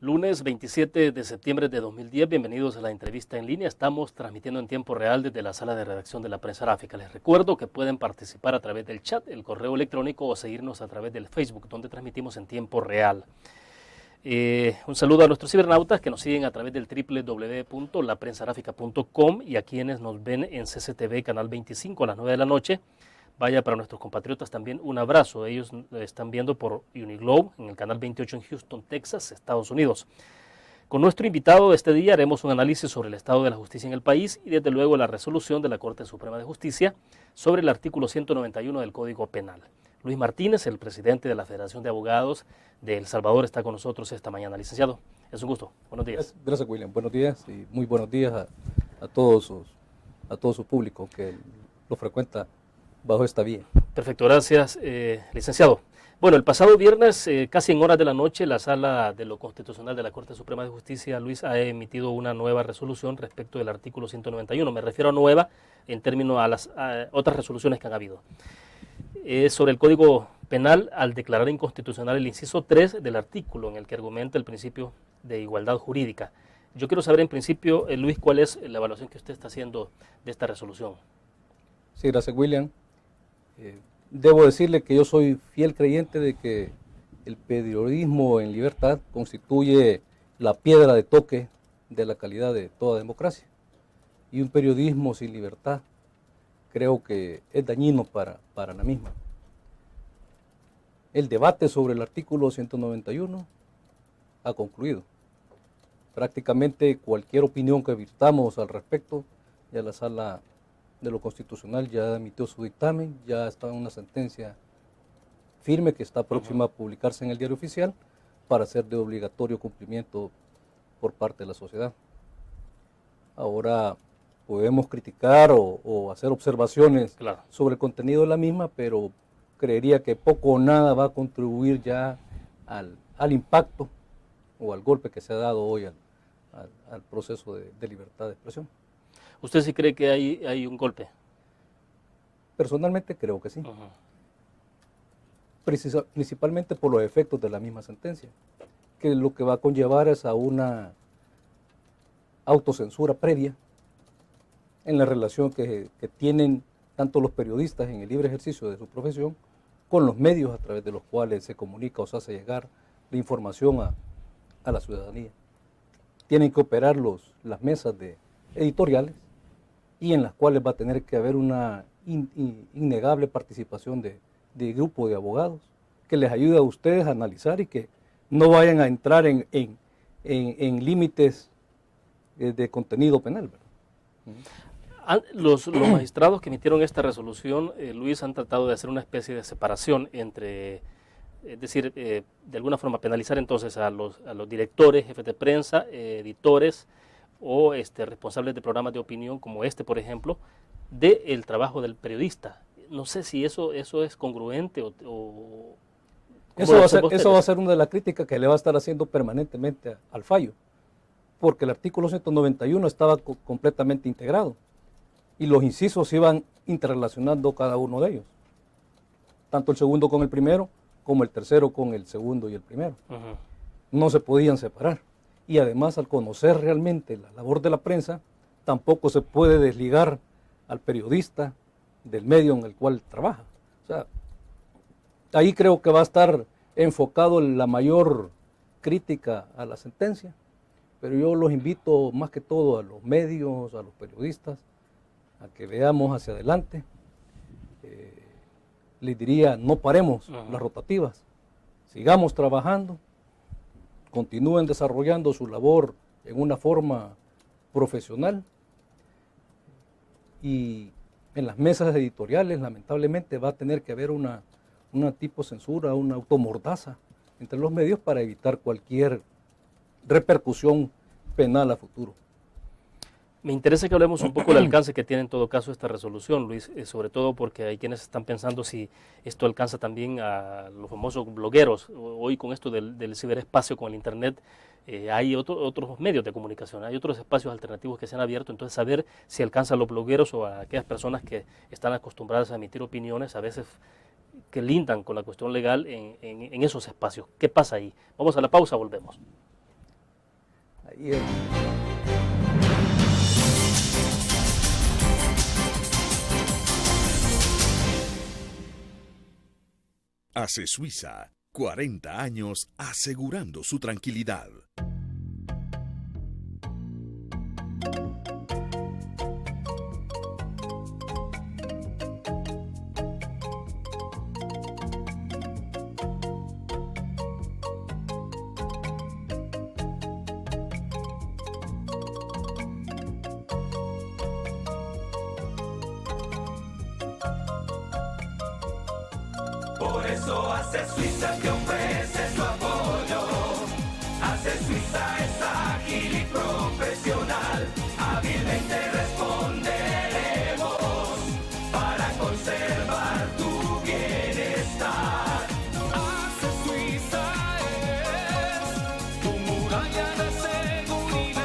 Lunes 27 de septiembre de 2010, bienvenidos a la entrevista en línea. Estamos transmitiendo en tiempo real desde la sala de redacción de la Prensa Aráfica. Les recuerdo que pueden participar a través del chat, el correo electrónico o seguirnos a través del Facebook, donde transmitimos en tiempo real. Un saludo a nuestros cibernautas que nos siguen a través del www.laprensarafica.com y a quienes nos ven en CCTV Canal 25 a las 9 de la noche. Vaya, para nuestros compatriotas también un abrazo. Ellos están viendo por Uniglobe en el canal 28 en Houston, Texas, Estados Unidos. Con nuestro invitado de este día haremos un análisis sobre el estado de la justicia en el país y desde luego la resolución de la Corte Suprema de Justicia sobre el artículo 191 del Código Penal. Luis Martínez, el presidente de la Federación de Abogados de El Salvador, está con nosotros esta mañana. Licenciado, es un gusto. Buenos días. Gracias, William. Buenos días y muy buenos días a todo su público que lo frecuenta bajo esta vía. Perfecto, gracias, licenciado. Bueno, el pasado viernes, casi en horas de la noche, la Sala de lo Constitucional de la Corte Suprema de Justicia, Luis, ha emitido una nueva resolución respecto del artículo 191. Me refiero a nueva en términos a las otras resoluciones que han habido. Sobre el Código Penal, al declarar inconstitucional el inciso 3 del artículo en el que argumenta el principio de igualdad jurídica. Yo quiero saber en principio, Luis, cuál es la evaluación que usted está haciendo de esta resolución. Sí, gracias, William. Debo decirle que yo soy fiel creyente de que el periodismo en libertad constituye la piedra de toque de la calidad de toda democracia. Y un periodismo sin libertad creo que es dañino para la misma. El debate sobre el artículo 191 ha concluido. Prácticamente cualquier opinión que virtamos al respecto, ya la Sala de lo Constitucional ya emitió su dictamen, ya está una sentencia firme que está próxima a publicarse en el Diario Oficial para ser de obligatorio cumplimiento por parte de la sociedad. Ahora podemos criticar o hacer observaciones sobre el contenido de la misma, pero creería que poco o nada va a contribuir ya al impacto o al golpe que se ha dado hoy al proceso de libertad de expresión. ¿Usted sí cree que hay un golpe? Personalmente creo que sí. Principalmente por los efectos de la misma sentencia, que lo que va a conllevar es a una autocensura previa en la relación que tienen tanto los periodistas en el libre ejercicio de su profesión con los medios a través de los cuales se comunica o se hace llegar la información a la ciudadanía. Tienen que operar las mesas editoriales y en las cuales va a tener que haber una innegable participación de grupo de abogados que les ayude a ustedes a analizar y que no vayan a entrar en límites de contenido penal, ¿verdad? Los magistrados que emitieron esta resolución, Luis, han tratado de hacer una especie de separación entre, es decir, de alguna forma penalizar entonces a los directores, jefes de prensa, editores o responsables de programas de opinión como por ejemplo, del trabajo del periodista. No sé si eso es congruente o eso va a ser una de las críticas que le va a estar haciendo permanentemente al fallo, porque el artículo 191 estaba completamente integrado y los incisos iban interrelacionando cada uno de ellos, tanto el segundo con el primero como el tercero con el segundo y el primero. No se podían separar. Y además, al conocer realmente la labor de la prensa, tampoco se puede desligar al periodista del medio en el cual trabaja. O sea, ahí creo que va a estar enfocado la mayor crítica a la sentencia, pero yo los invito más que todo a los medios, a los periodistas, a que veamos hacia adelante. Les diría, no paremos las rotativas, sigamos trabajando, continúen desarrollando su labor en una forma profesional y en las mesas editoriales lamentablemente va a tener que haber una tipo censura, una automordaza entre los medios para evitar cualquier repercusión penal a futuro. Me interesa que hablemos un poco del alcance que tiene en todo caso esta resolución, Luis, sobre todo porque hay quienes están pensando si esto alcanza también a los famosos blogueros. Hoy con esto del ciberespacio, con el Internet, hay otros medios de comunicación, hay otros espacios alternativos que se han abierto, entonces saber si alcanza a los blogueros o a aquellas personas que están acostumbradas a emitir opiniones, a veces que lindan con la cuestión legal en esos espacios. ¿Qué pasa ahí? Vamos a la pausa, volvemos. Ahí es. Hace Suiza 40 años asegurando su tranquilidad. Por eso hace Suiza te ofrece su apoyo. Hace Suiza es ágil y profesional. Hábilmente responderemos para conservar tu bienestar. Hace Suiza es tu muralla de seguridad.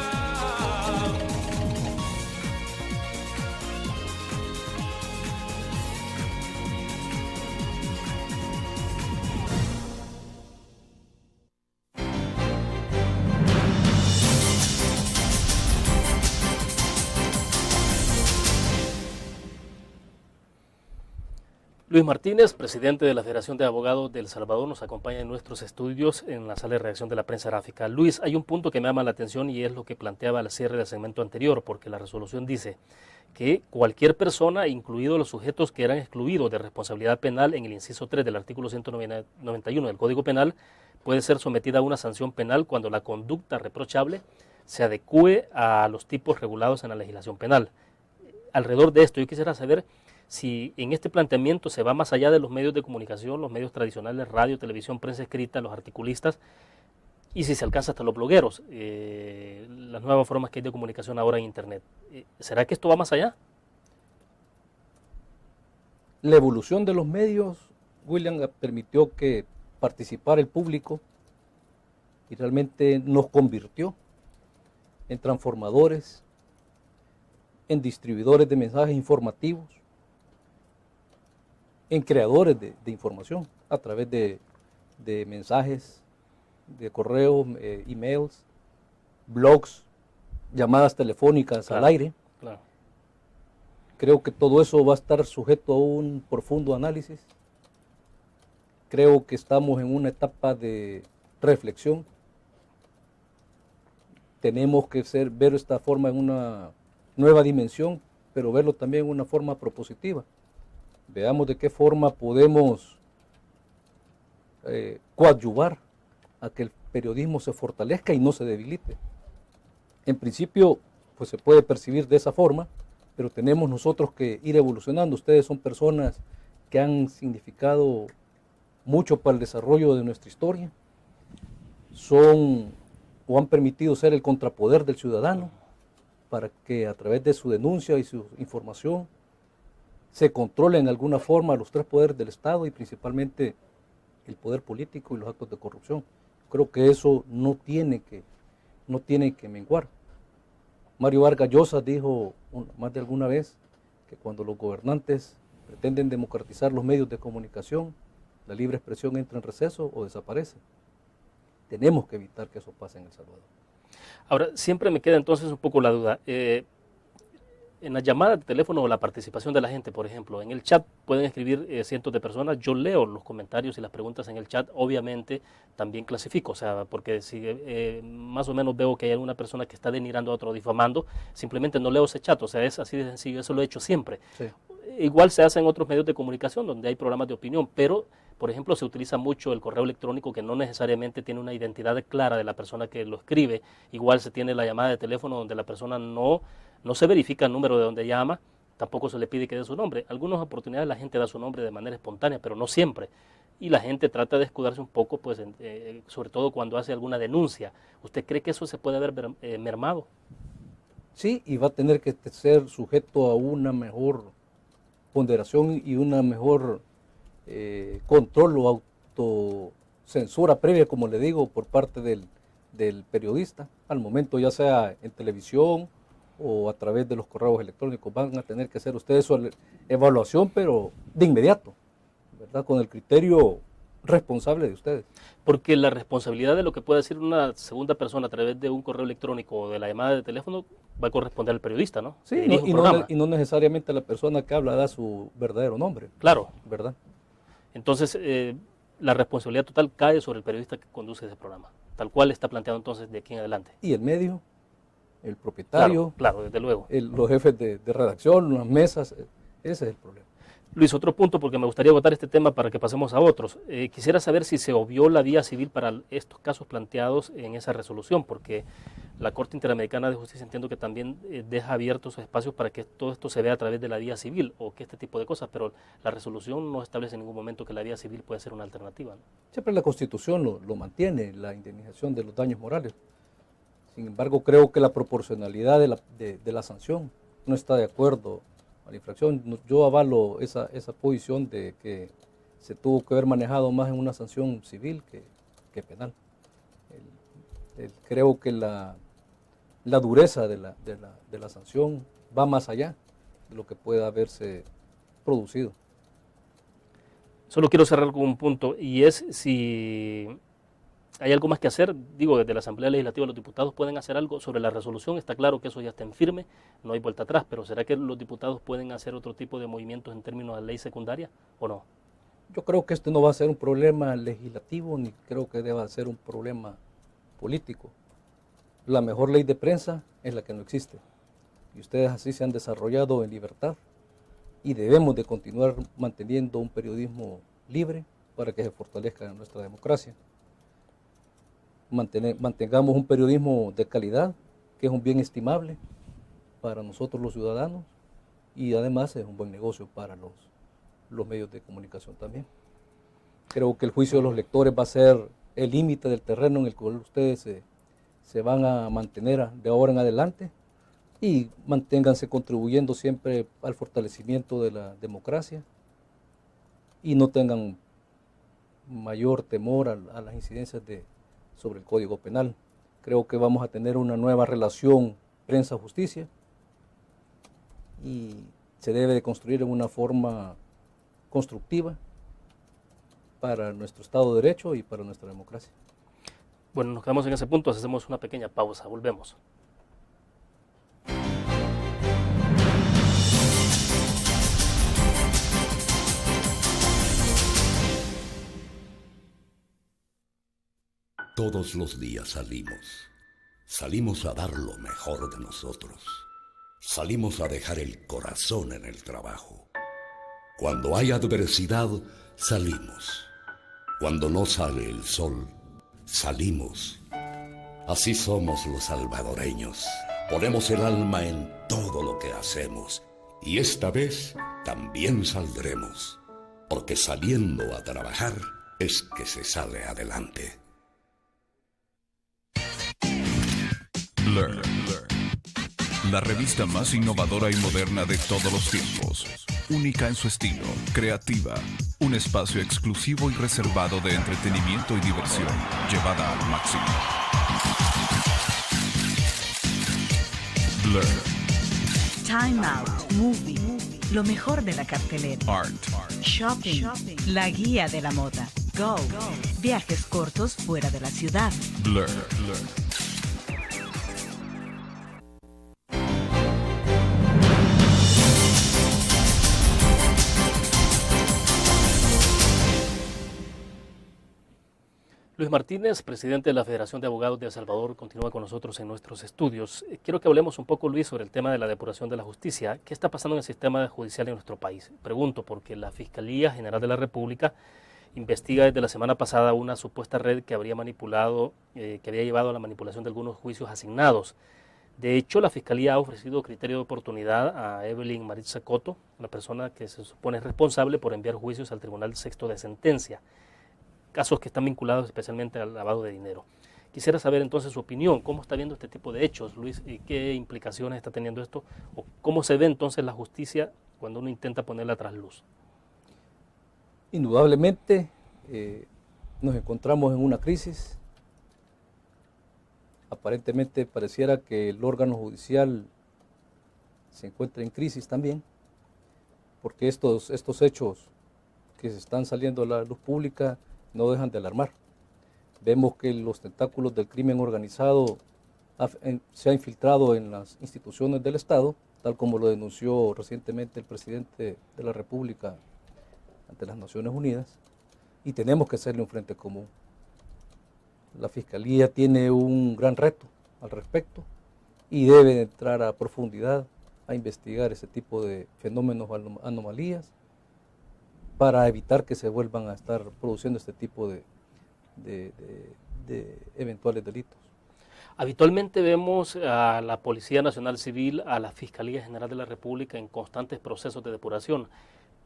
Luis Martínez, presidente de la Federación de Abogados de El Salvador, nos acompaña en nuestros estudios en la sala de redacción de la prensa gráfica. Luis, hay un punto que me llama la atención y es lo que planteaba al cierre del segmento anterior, porque la resolución dice que cualquier persona, incluidos los sujetos que eran excluidos de responsabilidad penal en el inciso 3 del artículo 191 del Código Penal, puede ser sometida a una sanción penal cuando la conducta reprochable se adecúe a los tipos regulados en la legislación penal. Alrededor de esto, yo quisiera saber si en este planteamiento se va más allá de los medios de comunicación, los medios tradicionales, radio, televisión, prensa escrita, los articulistas, y si se alcanza hasta los blogueros, las nuevas formas que hay de comunicación ahora en Internet. ¿Será que esto va más allá? La evolución de los medios, William, permitió que participara el público y realmente nos convirtió en transformadores, en distribuidores de mensajes informativos, en creadores de información a través de mensajes, de correos, emails, blogs, llamadas telefónicas al aire. Claro. Creo que todo eso va a estar sujeto a un profundo análisis. Creo que estamos en una etapa de reflexión. Tenemos que ver esta forma en una nueva dimensión, pero verlo también en una forma propositiva. Veamos de qué forma podemos coadyuvar a que el periodismo se fortalezca y no se debilite. En principio, pues se puede percibir de esa forma, pero tenemos nosotros que ir evolucionando. Ustedes son personas que han significado mucho para el desarrollo de nuestra historia, son o han permitido ser el contrapoder del ciudadano para que a través de su denuncia y su información se controlen de alguna forma los tres poderes del Estado y principalmente el poder político y los actos de corrupción. Creo que eso no tiene que menguar. Mario Vargas Llosa dijo más de alguna vez que cuando los gobernantes pretenden democratizar los medios de comunicación, la libre expresión entra en receso o desaparece. Tenemos que evitar que eso pase en El Salvador. Ahora, siempre me queda entonces un poco la duda. En las llamadas de teléfono o la participación de la gente, por ejemplo, en el chat pueden escribir cientos de personas. Yo leo los comentarios y las preguntas en el chat, obviamente también clasifico, o sea, porque si más o menos veo que hay alguna persona que está denigrando a otro, difamando, simplemente no leo ese chat, o sea, es así de sencillo, eso lo he hecho siempre. Sí. Igual se hace en otros medios de comunicación donde hay programas de opinión, pero, por ejemplo, se utiliza mucho el correo electrónico que no necesariamente tiene una identidad clara de la persona que lo escribe. Igual se tiene la llamada de teléfono donde la persona no se verifica el número de donde llama, tampoco se le pide que dé su nombre. Algunas oportunidades la gente da su nombre de manera espontánea, pero no siempre. Y la gente trata de escudarse un poco, pues, sobre todo cuando hace alguna denuncia. ¿Usted cree que eso se puede haber mermado? Sí, y va a tener que ser sujeto a una mejor ponderación y una mejor control o autocensura previa, como le digo, por parte del periodista. Al momento, ya sea en televisión o a través de los correos electrónicos, van a tener que hacer ustedes su evaluación, pero de inmediato, ¿verdad? Con el criterio responsable de ustedes. Porque la responsabilidad de lo que pueda decir una segunda persona a través de un correo electrónico o de la llamada de teléfono va a corresponder al periodista, ¿no? Sí, y no necesariamente la persona que habla da su verdadero nombre. Claro. ¿Verdad? Entonces, la responsabilidad total cae sobre el periodista que conduce ese programa, tal cual está planteado entonces de aquí en adelante. Y el medio, el propietario, claro, desde luego. Los jefes de redacción, las mesas, ese es el problema. Luis, otro punto, porque me gustaría agotar este tema para que pasemos a otros. Quisiera saber si se obvió la vía civil para estos casos planteados en esa resolución, porque la Corte Interamericana de Justicia entiendo que también deja abiertos espacios para que todo esto se vea a través de la vía civil o que este tipo de cosas, pero la resolución no establece en ningún momento que la vía civil puede ser una alternativa, ¿no? Siempre la Constitución lo mantiene, la indemnización de los daños morales. Sin embargo, creo que la proporcionalidad de la sanción no está de acuerdo a la infracción. Yo avalo esa posición de que se tuvo que haber manejado más en una sanción civil que penal. Creo que la dureza de la sanción va más allá de lo que pueda haberse producido. Solo quiero cerrar con un punto, y es si hay algo más que hacer. Digo, desde la Asamblea Legislativa los diputados pueden hacer algo sobre la resolución. Está claro que eso ya está en firme, no hay vuelta atrás, pero ¿será que los diputados pueden hacer otro tipo de movimientos en términos de ley secundaria o no? Yo creo que este no va a ser un problema legislativo, ni creo que deba ser un problema político. La mejor ley de prensa es la que no existe, y ustedes así se han desarrollado en libertad, y debemos de continuar manteniendo un periodismo libre para que se fortalezca nuestra democracia. Mantengamos un periodismo de calidad, que es un bien estimable para nosotros los ciudadanos, y además es un buen negocio para los medios de comunicación también. Creo que el juicio de los lectores va a ser el límite del terreno en el cual ustedes se van a mantener de ahora en adelante, y manténganse contribuyendo siempre al fortalecimiento de la democracia, y no tengan mayor temor a las incidencias sobre el Código Penal. Creo que vamos a tener una nueva relación prensa-justicia, y se debe de construir en una forma constructiva para nuestro Estado de Derecho y para nuestra democracia. Bueno, nos quedamos en ese punto, hacemos una pequeña pausa, volvemos. Todos los días salimos a dar lo mejor de nosotros, salimos a dejar el corazón en el trabajo. Cuando hay adversidad, salimos. Cuando no sale el sol, salimos. Así somos los salvadoreños. Ponemos el alma en todo lo que hacemos, y esta vez también saldremos, porque saliendo a trabajar es que se sale adelante. Learn, la revista más innovadora y moderna de todos los tiempos, única en su estilo, creativa, un espacio exclusivo y reservado de entretenimiento y diversión, llevada al máximo. Blur. Time Out, Movie, lo mejor de la cartelera. Art. Shopping, la guía de la moda. Go, viajes cortos fuera de la ciudad. Blur. Luis Martínez, presidente de la Federación de Abogados de El Salvador, continúa con nosotros en nuestros estudios. Quiero que hablemos un poco, Luis, sobre el tema de la depuración de la justicia. ¿Qué está pasando en el sistema judicial en nuestro país? Pregunto porque la Fiscalía General de la República investiga desde la semana pasada una supuesta red que habría manipulado, que había llevado a la manipulación de algunos juicios asignados. De hecho, la Fiscalía ha ofrecido criterio de oportunidad a Evelyn Maritza Coto, la persona que se supone es responsable por enviar juicios al Tribunal Sexto de Sentencia, casos que están vinculados especialmente al lavado de dinero. Quisiera saber entonces su opinión, cómo está viendo este tipo de hechos, Luis, y qué implicaciones está teniendo esto, o cómo se ve entonces la justicia cuando uno intenta ponerla tras luz. Indudablemente nos encontramos en una crisis. Aparentemente pareciera que el órgano judicial se encuentra en crisis también, porque estos hechos que se están saliendo a la luz pública no dejan de alarmar. Vemos que los tentáculos del crimen organizado se han infiltrado en las instituciones del Estado, tal como lo denunció recientemente el presidente de la República ante las Naciones Unidas, y tenemos que hacerle un frente común. La Fiscalía tiene un gran reto al respecto y debe entrar a profundidad a investigar ese tipo de fenómenos, anomalías, para evitar que se vuelvan a estar produciendo este tipo de eventuales delitos. Habitualmente vemos a la Policía Nacional Civil, a la Fiscalía General de la República en constantes procesos de depuración.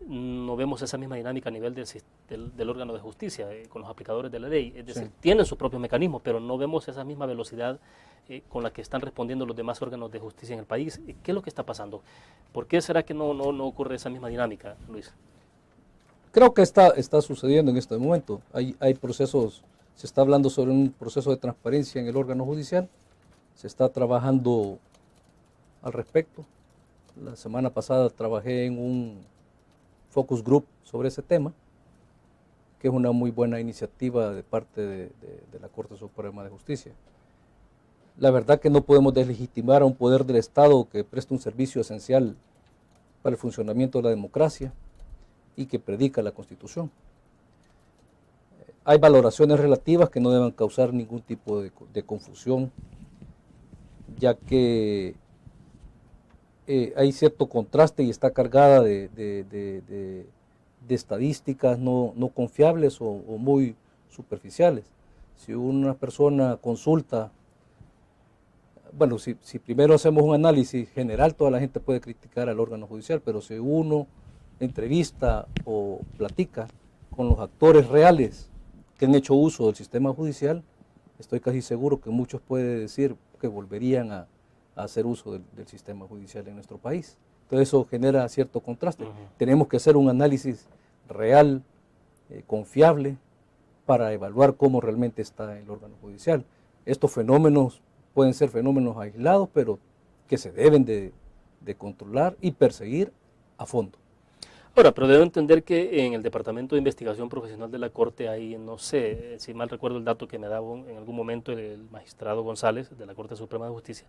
No vemos esa misma dinámica a nivel del órgano de justicia, con los aplicadores de la ley. Es decir, tienen sus propios mecanismos, pero no vemos esa misma velocidad con la que están respondiendo los demás órganos de justicia en el país. ¿Qué es lo que está pasando? ¿Por qué será que no ocurre esa misma dinámica, Luis? Creo que está sucediendo en este momento. Hay procesos, se está hablando sobre un proceso de transparencia en el órgano judicial, se está trabajando al respecto. La semana pasada trabajé en un focus group sobre ese tema, que es una muy buena iniciativa de parte de la Corte Suprema de Justicia. La verdad que no podemos deslegitimar a un poder del Estado que presta un servicio esencial para el funcionamiento de la democracia y que predica la Constitución. Hay valoraciones relativas que no deben causar ningún tipo de confusión, ya que hay cierto contraste y está cargada de estadísticas no confiables o muy superficiales. Si una persona consulta, bueno, si primero hacemos un análisis general, toda la gente puede criticar al órgano judicial, pero si uno entrevista o platica con los actores reales que han hecho uso del sistema judicial, estoy casi seguro que muchos pueden decir que volverían a hacer uso del sistema judicial en nuestro país. Entonces eso genera cierto contraste. Tenemos que hacer un análisis real, confiable, para evaluar cómo realmente está el órgano judicial. Estos fenómenos pueden ser fenómenos aislados, pero que se deben de controlar y perseguir a fondo. Ahora, pero debo entender que en el Departamento de Investigación Profesional de la Corte hay, no sé, si mal recuerdo el dato que me daba en algún momento el magistrado González de la Corte Suprema de Justicia,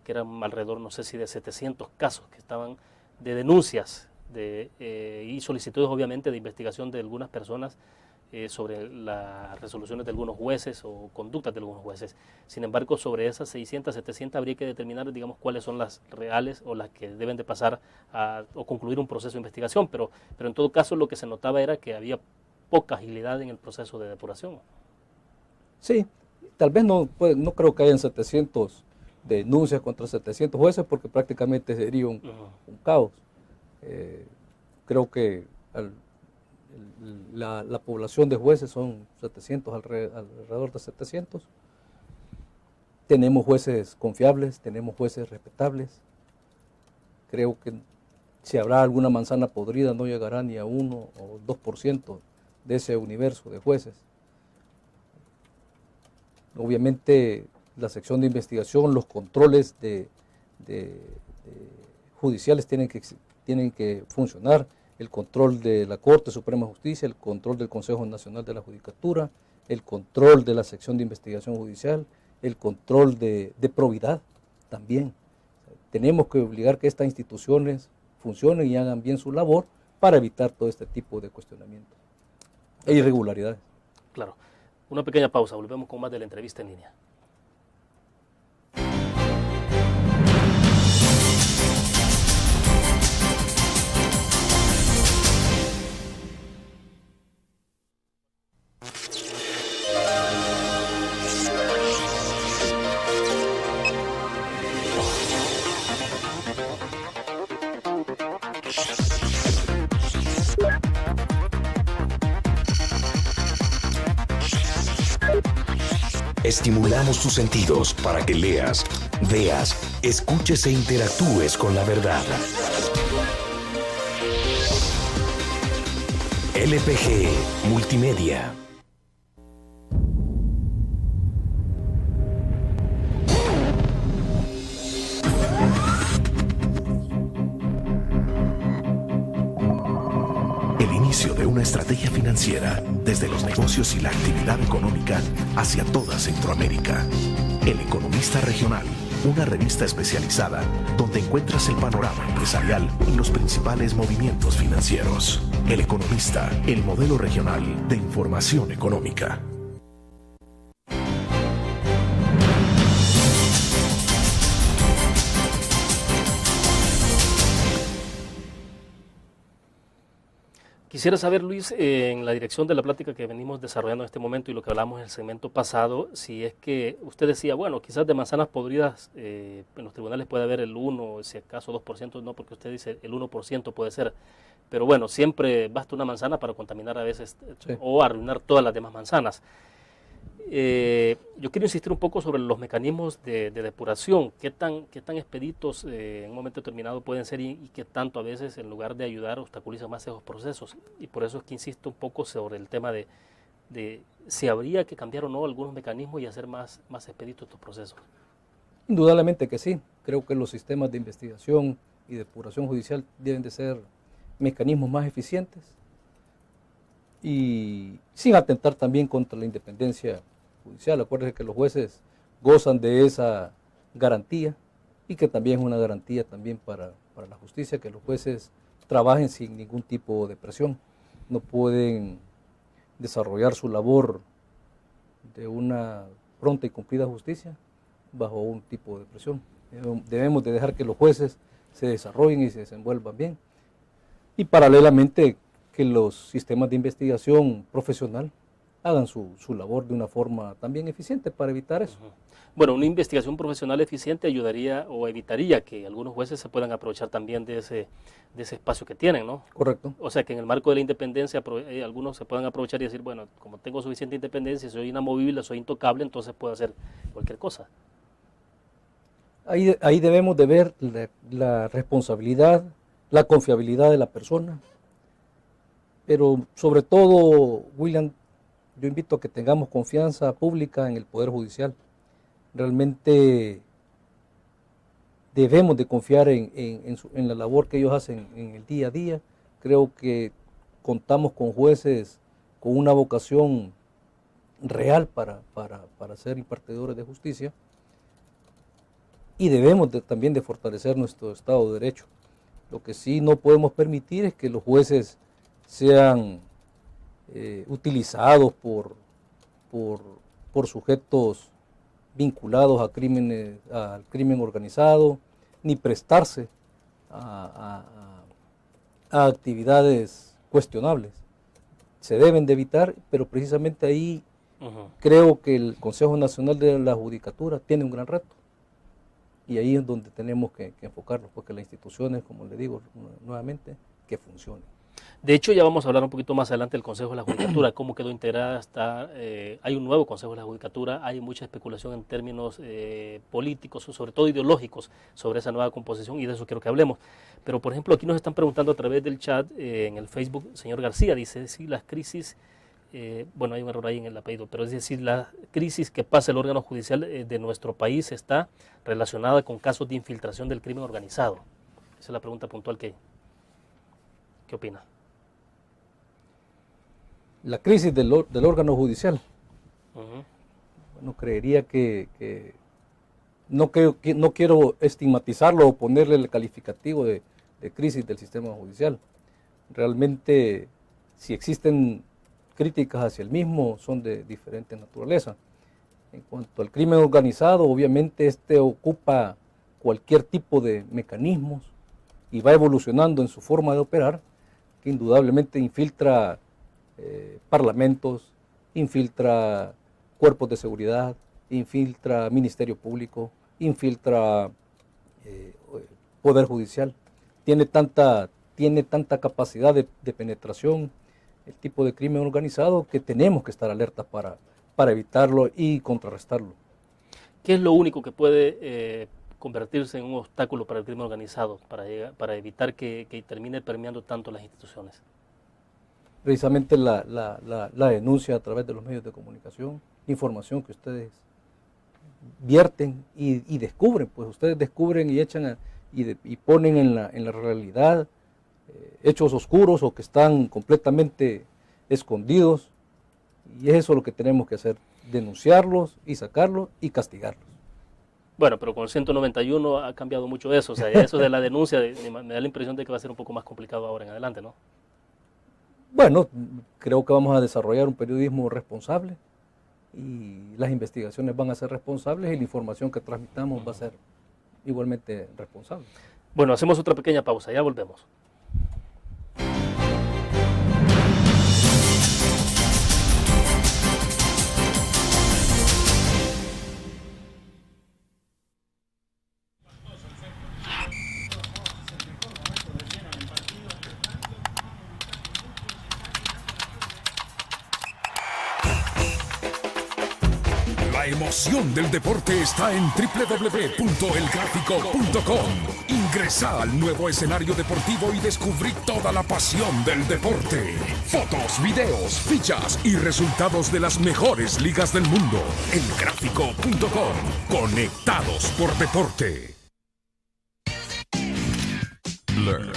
que eran alrededor, no sé si de 700 casos que estaban de denuncias y solicitudes obviamente de investigación de algunas personas sobre las resoluciones de algunos jueces o conductas de algunos jueces. Sin embargo, sobre esas 600, 700 habría que determinar, digamos, cuáles son las reales o las que deben de pasar o concluir un proceso de investigación, pero en todo caso lo que se notaba era que había poca agilidad en el proceso de depuración. Sí, tal vez no creo que hayan 700 denuncias contra 700 jueces, porque prácticamente sería un caos. Creo que la población de jueces son 700, alrededor de 700. Tenemos jueces confiables, tenemos jueces respetables. Creo que si habrá alguna manzana podrida no llegará ni a 1 o 2% de ese universo de jueces. Obviamente la sección de investigación, los controles judiciales tienen que funcionar. El control de la Corte Suprema de Justicia, el control del Consejo Nacional de la Judicatura, el control de la sección de investigación judicial, el control de probidad también. Tenemos que obligar que estas instituciones funcionen y hagan bien su labor para evitar todo este tipo de cuestionamientos e irregularidades. Claro. Una pequeña pausa, volvemos con más de la entrevista en línea. Estimulamos tus sentidos para que leas, veas, escuches e interactúes con la verdad. LPG Multimedia. El inicio de una estrategia financiera desde los negocios y la actividad económica hacia toda Centroamérica. El Economista Regional, una revista especializada donde encuentras el panorama empresarial y los principales movimientos financieros. El Economista, el modelo regional de información económica. Quisiera saber, Luis, en la dirección de la plática que venimos desarrollando en este momento y lo que hablamos en el segmento pasado, si es que usted decía, bueno, quizás de manzanas podridas en los tribunales puede haber el 1, si acaso 2%, no, porque usted dice el 1% puede ser, pero bueno, siempre basta una manzana para contaminar a veces o arruinar todas las demás manzanas. Yo quiero insistir un poco sobre los mecanismos de depuración, qué tan expeditos en un momento determinado pueden ser y qué tanto a veces en lugar de ayudar obstaculizan más esos procesos. Y por eso es que insisto un poco sobre el tema de si habría que cambiar o no algunos mecanismos y hacer más expeditos estos procesos. Indudablemente que sí. Creo que los sistemas de investigación y depuración judicial deben de ser mecanismos más eficientes y sin atentar también contra la independencia judicial. Acuérdense que los jueces gozan de esa garantía y que también es una garantía también para la justicia, que los jueces trabajen sin ningún tipo de presión. No pueden desarrollar su labor de una pronta y cumplida justicia bajo un tipo de presión. Debemos de dejar que los jueces se desarrollen y se desenvuelvan bien. Y paralelamente que los sistemas de investigación profesional hagan su labor de una forma también eficiente para evitar eso. Bueno, una investigación profesional eficiente ayudaría o evitaría que algunos jueces se puedan aprovechar también de ese espacio que tienen, ¿no? Correcto. O sea, que en el marco de la independencia algunos se puedan aprovechar y decir, bueno, como tengo suficiente independencia, soy inamovible, soy intocable, entonces puedo hacer cualquier cosa. Ahí debemos de ver la responsabilidad, la confiabilidad de la persona, pero sobre todo, William, yo invito a que tengamos confianza pública en el Poder Judicial. Realmente debemos de confiar en la labor que ellos hacen en el día a día. Creo que contamos con jueces con una vocación real para ser impartidores de justicia y debemos también de fortalecer nuestro Estado de Derecho. Lo que sí no podemos permitir es que los jueces sean utilizados por sujetos vinculados al crimen organizado, ni prestarse a actividades cuestionables. Se deben de evitar, pero precisamente ahí creo que el Consejo Nacional de la Judicatura tiene un gran reto. Y ahí es donde tenemos que enfocarnos, porque las instituciones, como le digo nuevamente, que funcionen. De hecho, ya vamos a hablar un poquito más adelante del Consejo de la Judicatura, cómo quedó integrada, hay un nuevo Consejo de la Judicatura, hay mucha especulación en términos políticos, sobre todo ideológicos, sobre esa nueva composición y de eso quiero que hablemos. Pero, por ejemplo, aquí nos están preguntando a través del chat en el Facebook, señor García, dice, si las crisis, bueno, hay un error ahí en el apellido, pero es decir, la crisis que pasa el órgano judicial de nuestro país está relacionada con casos de infiltración del crimen organizado. Esa es la pregunta puntual ¿qué opina? La crisis del órgano judicial. Bueno, creería que no quiero estigmatizarlo o ponerle el calificativo de crisis del sistema judicial. Realmente, si existen críticas hacia el mismo, son de diferente naturaleza. En cuanto al crimen organizado, obviamente ocupa cualquier tipo de mecanismos y va evolucionando en su forma de operar, que indudablemente infiltra parlamentos, infiltra cuerpos de seguridad, infiltra Ministerio Público, infiltra Poder Judicial. Tiene tanta capacidad de penetración el tipo de crimen organizado que tenemos que estar alertas para evitarlo y contrarrestarlo. ¿Qué es lo único que puede convertirse en un obstáculo para el crimen organizado, para evitar que termine permeando tanto las instituciones? Precisamente la denuncia a través de los medios de comunicación, información que ustedes vierten y descubren, pues ustedes descubren y echan y ponen en la realidad hechos oscuros o que están completamente escondidos, y es eso lo que tenemos que hacer, denunciarlos y sacarlos y castigarlos. Bueno, pero con el 191 ha cambiado mucho eso, o sea, eso de la denuncia me da la impresión de que va a ser un poco más complicado ahora en adelante, ¿no? Bueno, creo que vamos a desarrollar un periodismo responsable y las investigaciones van a ser responsables y la información que transmitamos va a ser igualmente responsable. Bueno, hacemos otra pequeña pausa, ya volvemos. La emoción del deporte está en www.elgráfico.com. Ingresa al nuevo escenario deportivo y descubrí toda la pasión del deporte. Fotos, videos, fichas y resultados de las mejores ligas del mundo. Elgráfico.com. Conectados por deporte. Learn.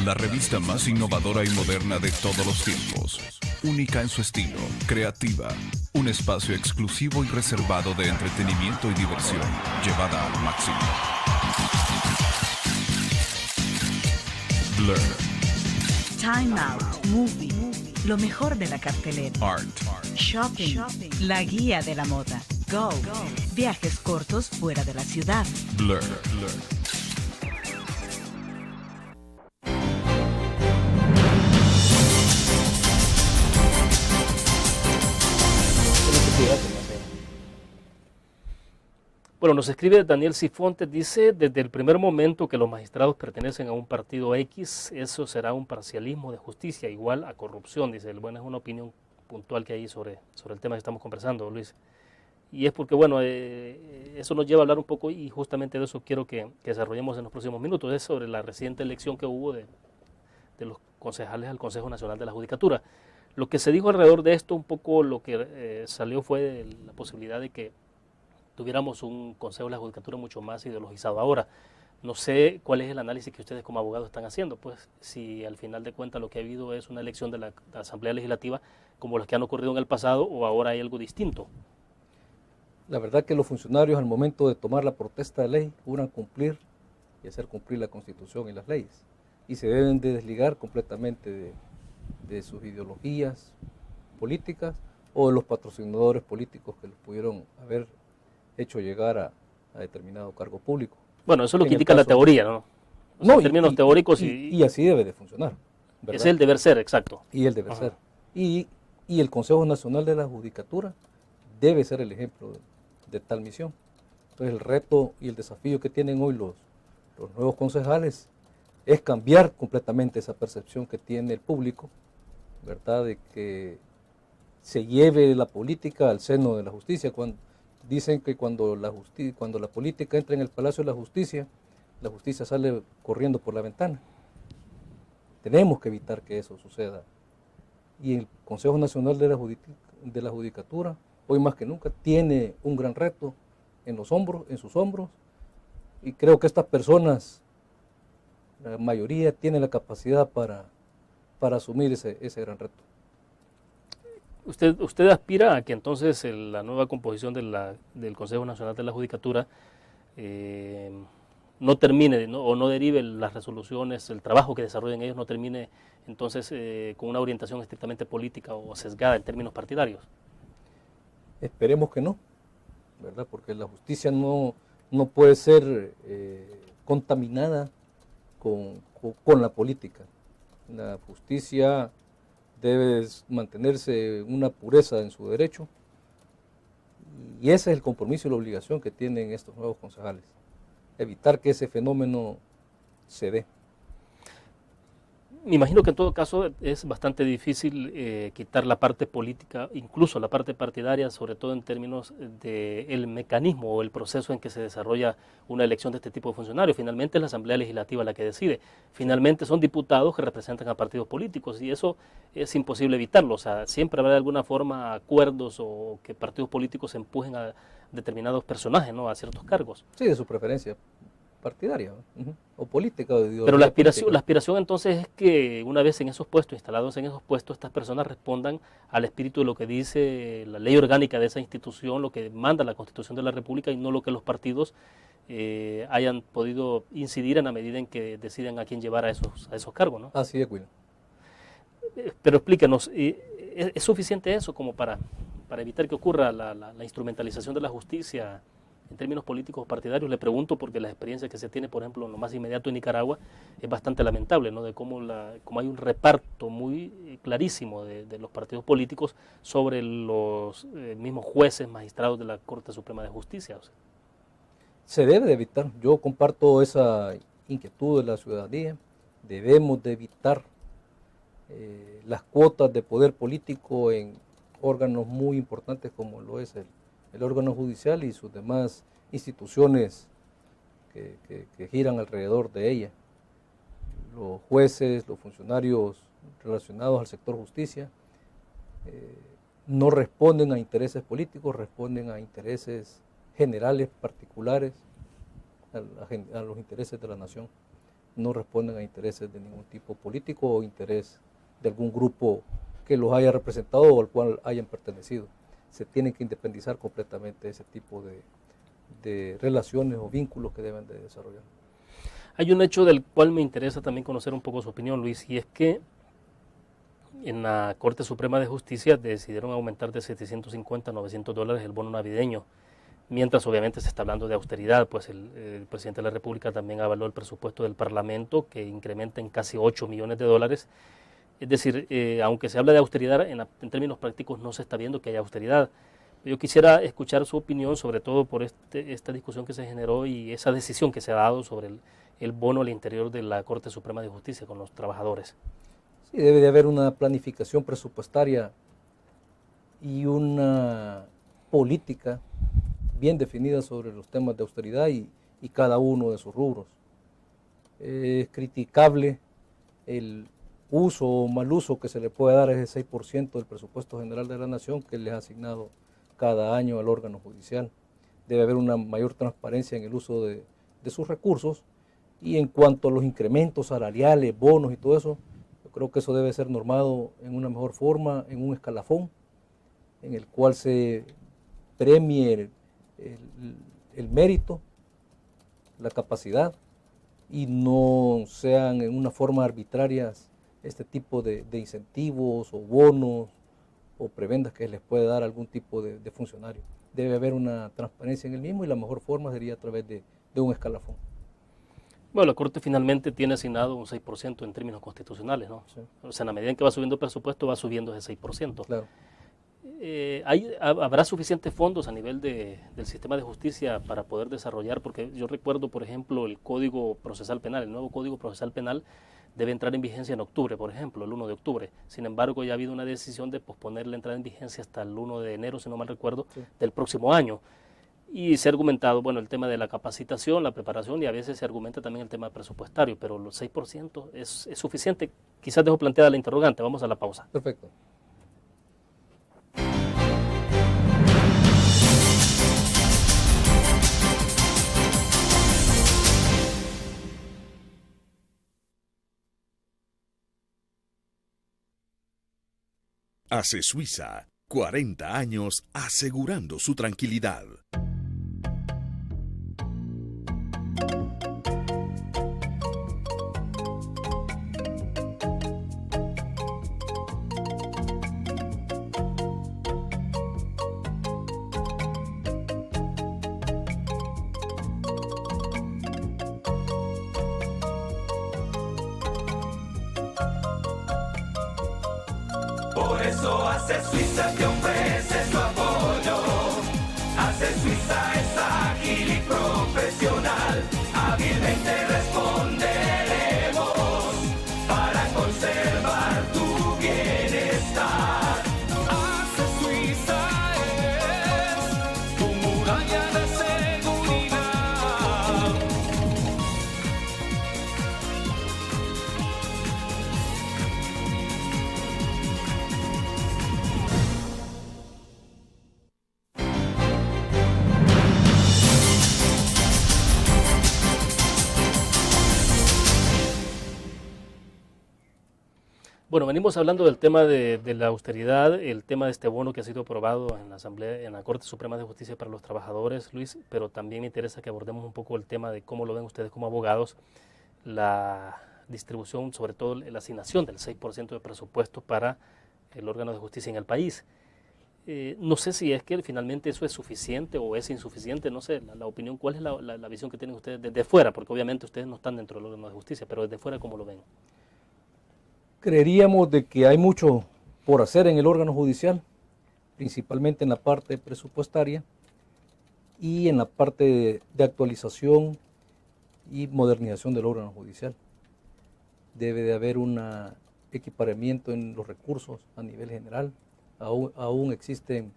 La revista más innovadora y moderna de todos los tiempos. Única en su estilo, creativa. Un espacio exclusivo y reservado de entretenimiento y diversión, llevada al máximo. Blur. Time Out, Movie, lo mejor de la cartelera. Art. Shopping, la guía de la moda. Go, viajes cortos fuera de la ciudad. Blur. Bueno, nos escribe Daniel Sifontes, dice, desde el primer momento que los magistrados pertenecen a un partido X, eso será un parcialismo de justicia, igual a corrupción, dice. Bueno, es una opinión puntual que hay sobre el tema que estamos conversando, Luis. Y es porque, bueno, eso nos lleva a hablar un poco, y justamente de eso quiero que desarrollemos en los próximos minutos, es sobre la reciente elección que hubo de los concejales al Consejo Nacional de la Judicatura. Lo que se dijo alrededor de esto, un poco lo que salió fue la posibilidad de que tuviéramos un Consejo de la Judicatura mucho más ideologizado. Ahora, no sé cuál es el análisis que ustedes como abogados están haciendo, pues si al final de cuentas lo que ha habido es una elección de la Asamblea Legislativa como las que han ocurrido en el pasado, o ahora hay algo distinto. La verdad que los funcionarios al momento de tomar la protesta de ley juran cumplir y hacer cumplir la Constitución y las leyes, y se deben de desligar completamente de sus ideologías políticas o de los patrocinadores políticos que los pudieron haber hecho llegar a determinado cargo público. Bueno, eso es lo que indica la teoría, ¿no? O sea, en términos teóricos y así debe de funcionar, ¿verdad? Es el deber ser, exacto. Y el deber ser. Y el Consejo Nacional de la Judicatura debe ser el ejemplo de tal misión. Entonces el reto y el desafío que tienen hoy los nuevos concejales es cambiar completamente esa percepción que tiene el público, ¿verdad? De que se lleve la política al seno de la justicia. Dicen que cuando la política entra en el Palacio de la Justicia sale corriendo por la ventana. Tenemos que evitar que eso suceda. Y el Consejo Nacional de la Judicatura, hoy más que nunca, tiene un gran reto en sus hombros, y creo que estas personas, la mayoría, tienen la capacidad para asumir ese gran reto. ¿Usted aspira a que entonces la nueva composición del Consejo Nacional de la Judicatura no termine o no derive las resoluciones, el trabajo que desarrollen ellos no termine entonces con una orientación estrictamente política o sesgada en términos partidarios? Esperemos que no, ¿verdad? Porque la justicia no puede ser contaminada con la política. La justicia debe mantenerse una pureza en su derecho, y ese es el compromiso y la obligación que tienen estos nuevos concejales, evitar que ese fenómeno se dé. Me imagino que en todo caso es bastante difícil quitar la parte política, incluso la parte partidaria, sobre todo en términos del mecanismo o el proceso en que se desarrolla una elección de este tipo de funcionarios. Finalmente es la Asamblea Legislativa la que decide. Finalmente son diputados que representan a partidos políticos, y eso es imposible evitarlo. O sea, siempre habrá de alguna forma acuerdos o que partidos políticos empujen a determinados personajes, ¿no?, a ciertos cargos. Sí, de su preferencia. partidaria o política. Pero la aspiración entonces es que una vez en esos puestos, instalados en esos puestos, estas personas respondan al espíritu de lo que dice la ley orgánica de esa institución, lo que manda la Constitución de la República y no lo que los partidos hayan podido incidir en la medida en que deciden a quién llevar a esos cargos, ¿no? Así es, William. Pero explícanos, ¿es suficiente eso como para evitar que ocurra la instrumentalización de la justicia en términos políticos o partidarios? Le pregunto porque la experiencia que se tiene, por ejemplo, en lo más inmediato en Nicaragua es bastante lamentable, ¿no? De cómo hay un reparto muy clarísimo de los partidos políticos sobre los mismos jueces, magistrados de la Corte Suprema de Justicia. O sea. Se debe de evitar. Yo comparto esa inquietud de la ciudadanía. Debemos de evitar las cuotas de poder político en órganos muy importantes como lo es el órgano judicial y sus demás instituciones que giran alrededor de ella. Los jueces, los funcionarios relacionados al sector justicia no responden a intereses políticos, responden a intereses generales, particulares, a los intereses de la nación. No responden a intereses de ningún tipo político o interés de algún grupo que los haya representado o al cual hayan pertenecido. Se tienen que independizar completamente de ese tipo de relaciones o vínculos que deben de desarrollar. Hay un hecho del cual me interesa también conocer un poco su opinión, Luis, y es que en la Corte Suprema de Justicia decidieron aumentar de $750 a $900 el bono navideño, mientras obviamente se está hablando de austeridad, pues el presidente de la República también avaló el presupuesto del Parlamento, que incrementa en casi $8 millones. Es decir, aunque se habla de austeridad, en términos prácticos no se está viendo que haya austeridad. Yo quisiera escuchar su opinión, sobre todo por esta discusión que se generó y esa decisión que se ha dado sobre el bono al interior de la Corte Suprema de Justicia con los trabajadores. Sí, debe de haber una planificación presupuestaria y una política bien definida sobre los temas de austeridad y cada uno de sus rubros. Es criticable el uso o mal uso que se le puede dar a ese 6% del presupuesto general de la nación que les ha asignado cada año al órgano judicial. Debe haber una mayor transparencia en el uso de sus recursos y en cuanto a los incrementos salariales, bonos y todo eso, yo creo que eso debe ser normado en una mejor forma, en un escalafón en el cual se premie el mérito, la capacidad y no sean en una forma arbitraria este tipo de incentivos o bonos o prebendas que les puede dar algún tipo de funcionario. Debe haber una transparencia en el mismo y la mejor forma sería a través de un escalafón. Bueno, la Corte finalmente tiene asignado un 6% en términos constitucionales, ¿no? Sí. O sea, en la medida en que va subiendo el presupuesto, va subiendo ese 6%. Claro. ¿Habrá suficientes fondos a nivel del sistema de justicia para poder desarrollar? Porque yo recuerdo, por ejemplo, el Código Procesal Penal, el nuevo Código Procesal Penal debe entrar en vigencia en octubre, por ejemplo, el 1 de octubre. Sin embargo, ya ha habido una decisión de posponer la entrada en vigencia hasta el 1 de enero, si no mal recuerdo, sí, del próximo año. Y se ha argumentado, bueno, el tema de la capacitación, la preparación, y a veces se argumenta también el tema presupuestario, pero los 6% es suficiente. Quizás dejo planteada la interrogante. Vamos a la pausa. Perfecto. Hace Suiza, 40 años asegurando su tranquilidad. Por eso Hace Suiza te ofrece su apoyo. Hace Suiza es ágil y profesional. Hábilmente responderemos para conservar tu bienestar. Hace Suiza es tu muralla de seguridad. Bueno, venimos hablando del tema de la austeridad, el tema de este bono que ha sido aprobado en la Asamblea, en la Corte Suprema de Justicia para los Trabajadores, Luis, pero también me interesa que abordemos un poco el tema de cómo lo ven ustedes como abogados, la distribución, sobre todo la asignación del 6% de presupuesto para el órgano de justicia en el país. No sé si es que finalmente eso es suficiente o es insuficiente, no sé, la opinión, ¿cuál es la visión que tienen ustedes desde fuera? Porque obviamente ustedes no están dentro del órgano de justicia, pero desde fuera, ¿cómo lo ven? Creeríamos de que hay mucho por hacer en el órgano judicial, principalmente en la parte presupuestaria y en la parte de actualización y modernización del órgano judicial. Debe de haber un equiparamiento en los recursos a nivel general. Aún existen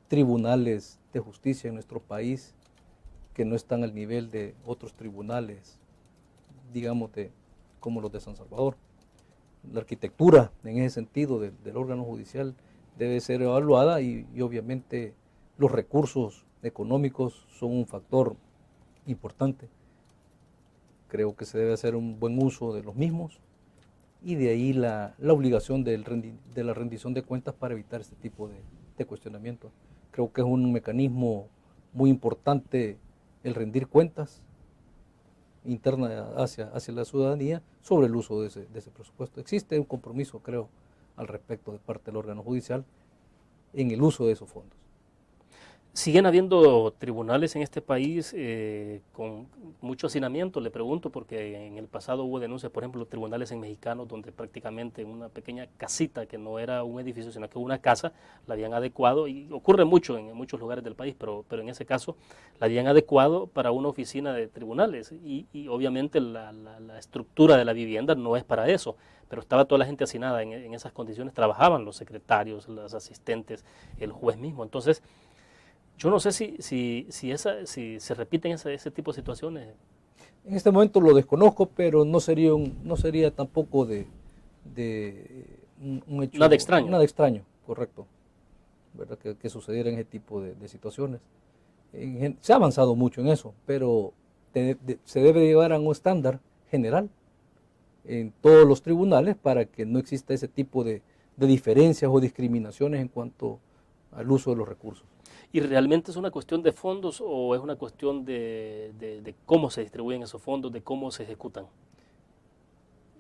tribunales de justicia en nuestro país que no están al nivel de otros tribunales, digamos, como los de San Salvador. La arquitectura, en ese sentido, del órgano judicial debe ser evaluada y obviamente los recursos económicos son un factor importante. Creo que se debe hacer un buen uso de los mismos y de ahí la obligación de la rendición de cuentas para evitar este tipo de cuestionamientos. Creo que es un mecanismo muy importante el rendir cuentas interna hacia la ciudadanía sobre el uso de ese presupuesto. Existe un compromiso, creo, al respecto de parte del órgano judicial en el uso de esos fondos. ¿Siguen habiendo tribunales en este país con mucho hacinamiento? Le pregunto porque en el pasado hubo denuncias, por ejemplo, tribunales en mexicanos donde prácticamente una pequeña casita que no era un edificio, sino que una casa, la habían adecuado, y ocurre mucho en muchos lugares del país, pero en ese caso la habían adecuado para una oficina de tribunales y obviamente la estructura de la vivienda no es para eso, pero estaba toda la gente hacinada en esas condiciones, trabajaban los secretarios, los asistentes, el juez mismo. Entonces, yo no sé si se repiten ese tipo de situaciones. En este momento lo desconozco, pero no sería tampoco de un hecho. Nada extraño. Nada extraño, correcto. ¿Verdad? Que sucediera en ese tipo de situaciones. Se ha avanzado mucho en eso, pero se debe llevar a un estándar general en todos los tribunales para que no exista ese tipo de diferencias o discriminaciones en cuanto al uso de los recursos. ¿Y realmente es una cuestión de fondos o es una cuestión de cómo se distribuyen esos fondos, de cómo se ejecutan?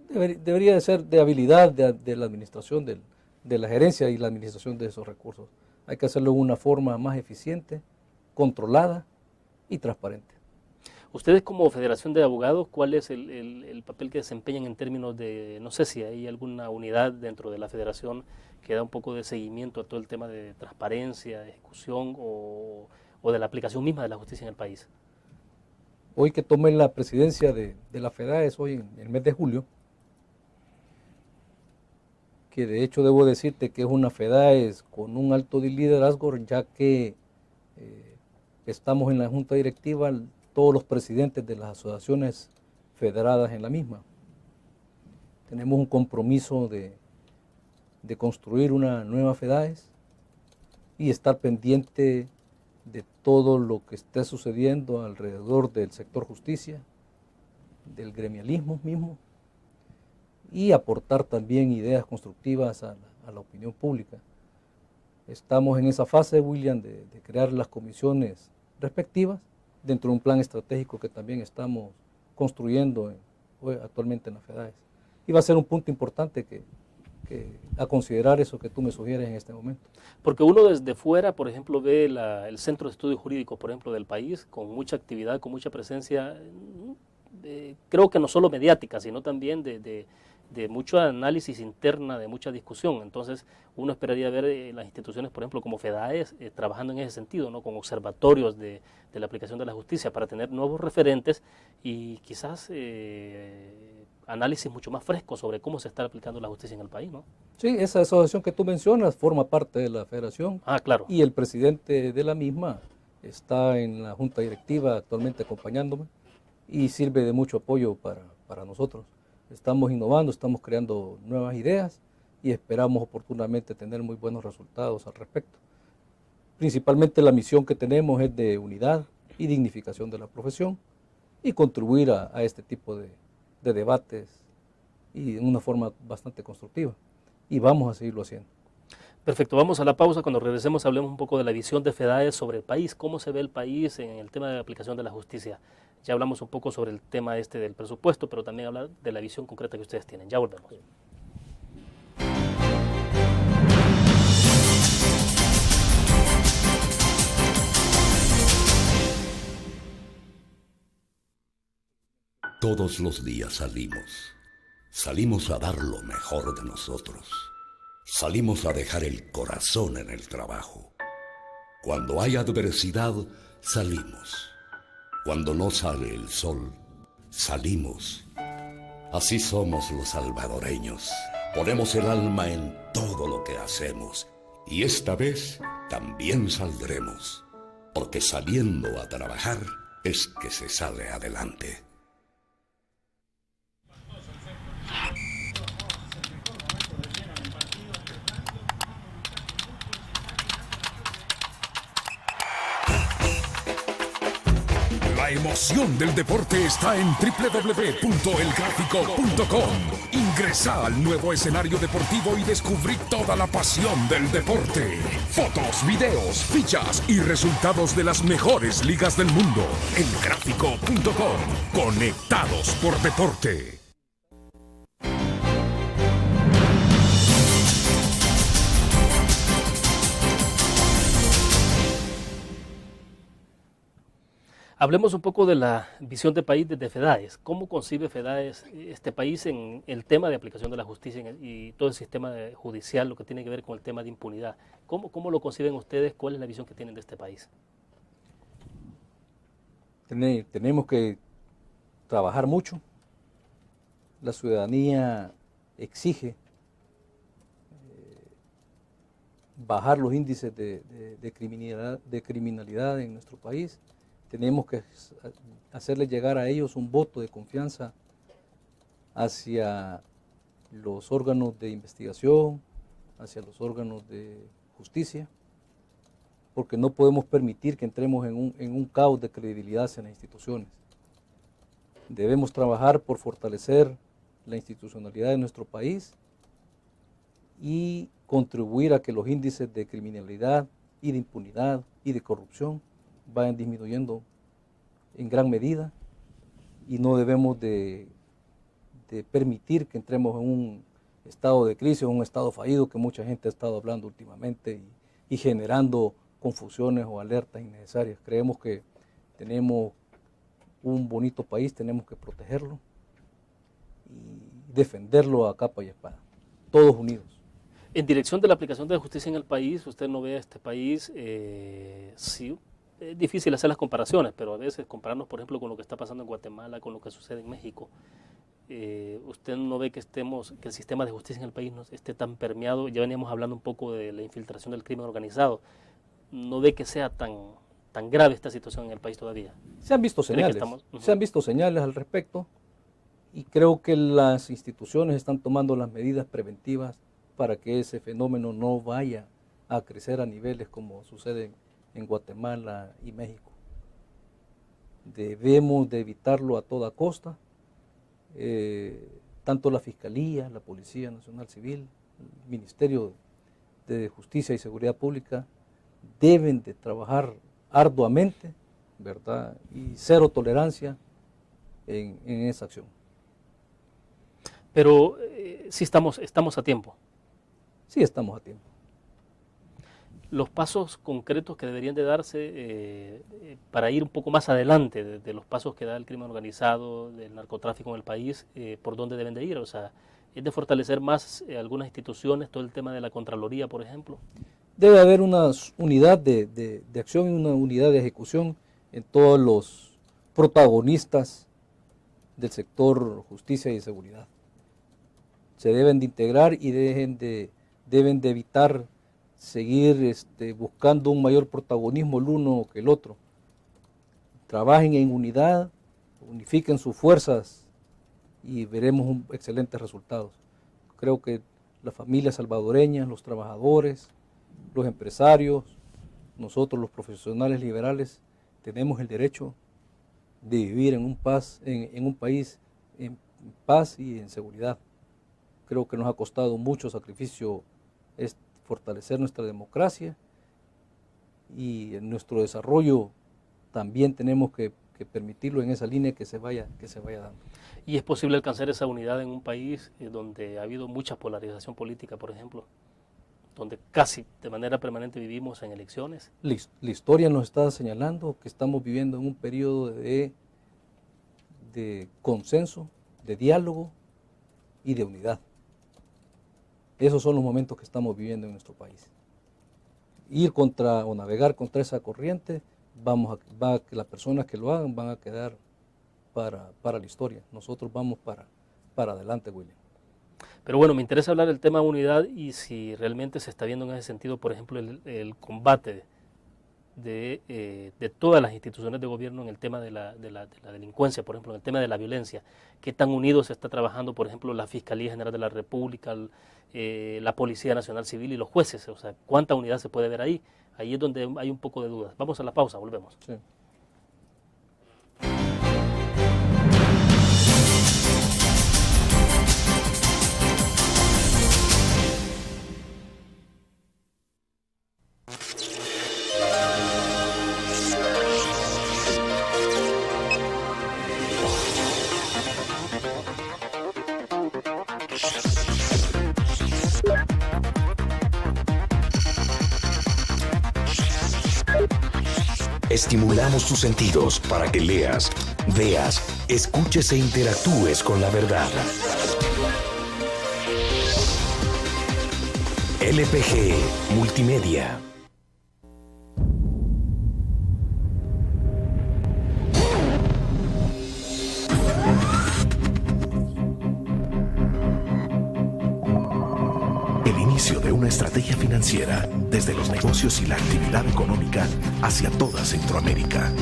Debería de ser de habilidad de la administración, de la gerencia y la administración de esos recursos. Hay que hacerlo de una forma más eficiente, controlada y transparente. Ustedes como Federación de Abogados, ¿cuál es el papel que desempeñan en términos de, no sé si hay alguna unidad dentro de la Federación que da un poco de seguimiento a todo el tema de transparencia, de ejecución o de la aplicación misma de la justicia en el país? Hoy que tomé la presidencia de la FEDAES, hoy en el mes de julio, que de hecho debo decirte que es una FEDAES con un alto liderazgo, ya que estamos en la junta directiva todos los presidentes de las asociaciones federadas en la misma. Tenemos un compromiso de construir una nueva FEDAES y estar pendiente de todo lo que esté sucediendo alrededor del sector justicia, del gremialismo mismo, y aportar también ideas constructivas a la opinión pública. Estamos en esa fase, William, de crear las comisiones respectivas dentro de un plan estratégico que también estamos construyendo actualmente en la FEDAES. Y va a ser un punto importante a considerar eso que tú me sugieres en este momento. Porque uno desde fuera, por ejemplo, ve el Centro de Estudios Jurídicos, por ejemplo, del país, con mucha actividad, con mucha presencia, creo que no solo mediática, sino también de mucho análisis interna, de mucha discusión. Entonces, uno esperaría ver las instituciones, por ejemplo, como FEDAES, trabajando en ese sentido, ¿no? Con observatorios de la aplicación de la justicia para tener nuevos referentes y quizás análisis mucho más frescos sobre cómo se está aplicando la justicia en el país, ¿no? Sí, esa asociación que tú mencionas forma parte de la federación. Ah, claro. Y el presidente de la misma está en la junta directiva actualmente acompañándome y sirve de mucho apoyo para nosotros. Estamos innovando, estamos creando nuevas ideas y esperamos oportunamente tener muy buenos resultados al respecto. Principalmente la misión que tenemos es de unidad y dignificación de la profesión y contribuir a este tipo de debates y en una forma bastante constructiva. y vamos a seguirlo haciendo. Perfecto, vamos a la pausa. Cuando regresemos hablemos un poco de la visión de FEDAE sobre el país, cómo se ve el país en el tema de la aplicación de la justicia. Ya hablamos un poco sobre el tema del presupuesto, pero también hablar de la visión concreta que ustedes tienen. Ya volvemos. Todos los días salimos a dar lo mejor de nosotros. Salimos a dejar el corazón en el trabajo. Cuando hay adversidad, salimos. Cuando no sale el sol, salimos. Así somos los salvadoreños. Ponemos el alma en todo lo que hacemos. Y esta vez también saldremos. Porque saliendo a trabajar es que se sale adelante. La emoción del deporte está en www.elgráfico.com. Ingresa al nuevo escenario deportivo y descubrí toda la pasión del deporte. Fotos, videos, fichas y resultados de las mejores ligas del mundo. Elgráfico.com. Conectados por deporte. Hablemos un poco de la visión de país desde FEDAES. ¿Cómo concibe FEDAES este país en el tema de aplicación de la justicia y todo el sistema judicial, lo que tiene que ver con el tema de impunidad? ¿Cómo lo conciben ustedes? ¿Cuál es la visión que tienen de este país? Tenemos que trabajar mucho. La ciudadanía exige bajar los índices de criminalidad en nuestro país. Tenemos que hacerles llegar a ellos un voto de confianza hacia los órganos de investigación, hacia los órganos de justicia, porque no podemos permitir que entremos en un caos de credibilidad hacia las instituciones. Debemos trabajar por fortalecer la institucionalidad de nuestro país y contribuir a que los índices de criminalidad y de impunidad y de corrupción vayan disminuyendo en gran medida, y no debemos de permitir que entremos en un estado de crisis, un estado fallido que mucha gente ha estado hablando últimamente y generando confusiones o alertas innecesarias. Creemos que tenemos un bonito país, tenemos que protegerlo y defenderlo a capa y espada, todos unidos. En dirección de la aplicación de la justicia en el país, usted no ve a este país, sí, es difícil hacer las comparaciones, pero a veces compararnos, por ejemplo, con lo que está pasando en Guatemala, con lo que sucede en México, usted no ve que el sistema de justicia en el país no esté tan permeado. Ya veníamos hablando un poco de la infiltración del crimen organizado. ¿No ve que sea tan grave esta situación en el país todavía? Se han visto señales, se han visto señales al respecto, y creo que las instituciones están tomando las medidas preventivas para que ese fenómeno no vaya a crecer a niveles como sucede en Guatemala y México. Debemos de evitarlo a toda costa. Tanto la Fiscalía, la Policía Nacional Civil, el Ministerio de Justicia y Seguridad Pública deben de trabajar arduamente, ¿verdad? Y cero tolerancia en esa acción. Pero sí estamos a tiempo. Sí, estamos a tiempo. Los pasos concretos que deberían de darse para ir un poco más adelante de los pasos que da el crimen organizado, del narcotráfico en el país, ¿por dónde deben de ir? O sea, ¿es de fortalecer más algunas instituciones, todo el tema de la Contraloría, por ejemplo? Debe haber una unidad de acción y una unidad de ejecución en todos los protagonistas del sector justicia y seguridad. Se deben de integrar y deben de evitar seguir buscando un mayor protagonismo el uno que el otro. Trabajen en unidad, unifiquen sus fuerzas y veremos excelentes resultados. Creo que las familias salvadoreñas, los trabajadores, los empresarios, nosotros los profesionales liberales, tenemos el derecho de vivir en un país en paz y en seguridad. Creo que nos ha costado mucho sacrificio fortalecer nuestra democracia, y en nuestro desarrollo también tenemos que permitirlo en esa línea que se vaya dando. ¿Y es posible alcanzar esa unidad en un país donde ha habido mucha polarización política, por ejemplo? Donde casi de manera permanente vivimos en elecciones. La historia nos está señalando que estamos viviendo en un periodo de consenso, de diálogo y de unidad. Esos son los momentos que estamos viviendo en nuestro país. Ir contra o navegar contra esa corriente, que las personas que lo hagan van a quedar para la historia. Nosotros vamos para adelante, William. Pero bueno, me interesa hablar del tema de unidad y si realmente se está viendo en ese sentido, por ejemplo, el combate de todas las instituciones de gobierno en el tema de la delincuencia, por ejemplo, en el tema de la violencia. ¿Qué tan unidos se está trabajando, por ejemplo, la Fiscalía General de la República, la Policía Nacional Civil y los jueces? O sea, ¿cuánta unidad se puede ver ahí? Ahí es donde hay un poco de dudas. Vamos a la pausa, volvemos. Sí. Estimulamos tus sentidos para que leas, veas, escuches e interactúes con la verdad. LPG Multimedia. El inicio de una estrategia financiera desde los negocios y la actividad económica hacia toda Centroamérica.